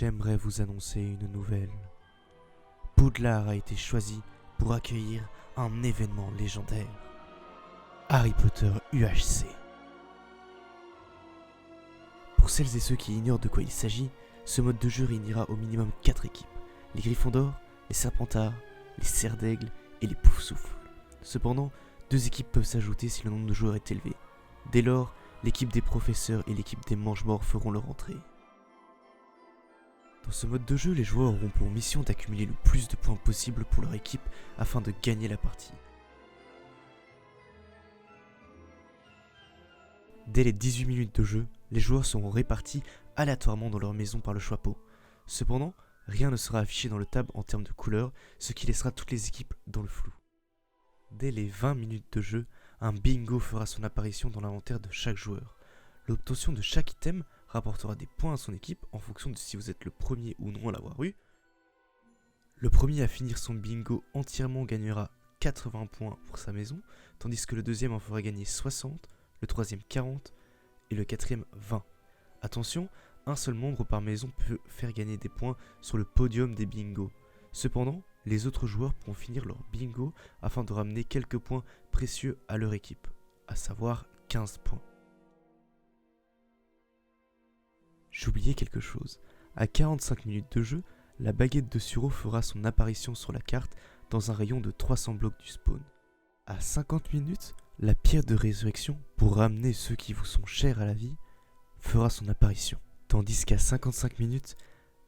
J'aimerais vous annoncer une nouvelle. Poudlard a été choisi pour accueillir un événement légendaire. Harry Potter UHC. Pour celles et ceux qui ignorent de quoi il s'agit, ce mode de jeu réunira au minimum 4 équipes. Les Gryffondors, les Serpentards, les Serres d'Aigle et les Poufsouffles. Cependant, 2 équipes peuvent s'ajouter si le nombre de joueurs est élevé. Dès lors, l'équipe des professeurs et l'équipe des Mange-Morts feront leur entrée. Dans ce mode de jeu, les joueurs auront pour mission d'accumuler le plus de points possible pour leur équipe afin de gagner la partie. Dès les 18 minutes de jeu, les joueurs seront répartis aléatoirement dans leur maison par le chapeau. Cependant, rien ne sera affiché dans le tab en termes de couleurs, ce qui laissera toutes les équipes dans le flou. Dès les 20 minutes de jeu, un bingo fera son apparition dans l'inventaire de chaque joueur. L'obtention de chaque item rapportera des points à son équipe en fonction de si vous êtes le premier ou non à l'avoir eu. Le premier à finir son bingo entièrement gagnera 80 points pour sa maison, tandis que le deuxième en fera gagner 60, le troisième 40 et le quatrième 20. Attention, un seul membre par maison peut faire gagner des points sur le podium des bingos. Cependant, les autres joueurs pourront finir leur bingo afin de ramener quelques points précieux à leur équipe, à savoir 15 points. J'oubliais quelque chose. À 45 minutes de jeu, la baguette de Suro fera son apparition sur la carte dans un rayon de 300 blocs du spawn. À 50 minutes, la pierre de résurrection, pour ramener ceux qui vous sont chers à la vie, fera son apparition. Tandis qu'à 55 minutes,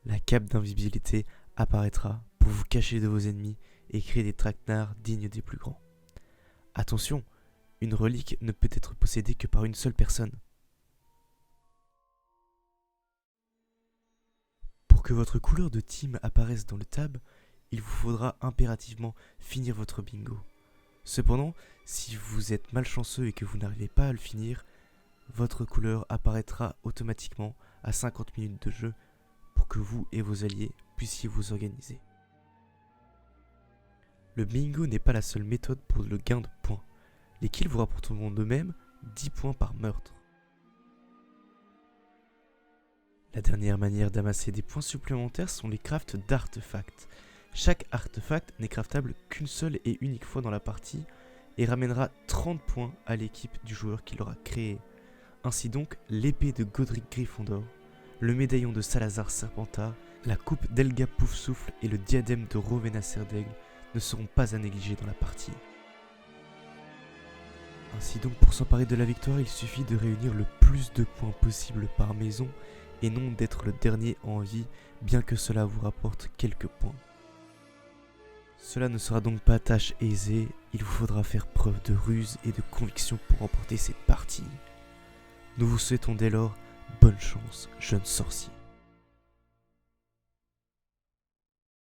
la cape d'invisibilité apparaîtra pour vous cacher de vos ennemis et créer des traquenards dignes des plus grands. Attention, une relique ne peut être possédée que par une seule personne. Pour que votre couleur de team apparaisse dans le tab, il vous faudra impérativement finir votre bingo. Cependant, si vous êtes malchanceux et que vous n'arrivez pas à le finir, votre couleur apparaîtra automatiquement à 50 minutes de jeu pour que vous et vos alliés puissiez vous organiser. Le bingo n'est pas la seule méthode pour le gain de points. Les kills vous rapporteront d'eux-mêmes 10 points par meurtre. La dernière manière d'amasser des points supplémentaires sont les crafts d'artefacts. Chaque artefact n'est craftable qu'une seule et unique fois dans la partie et ramènera 30 points à l'équipe du joueur qui l'aura créé. Ainsi donc, l'épée de Godric Gryffondor, le médaillon de Salazar Serpentard, la coupe d'Helga Poufsouffle et le diadème de Rowena Serre d'Aigle ne seront pas à négliger dans la partie. Ainsi donc, pour s'emparer de la victoire, il suffit de réunir le plus de points possible par maison et non d'être le dernier en vie, bien que cela vous rapporte quelques points. Cela ne sera donc pas tâche aisée, il vous faudra faire preuve de ruse et de conviction pour remporter cette partie. Nous vous souhaitons dès lors bonne chance, jeunes sorciers.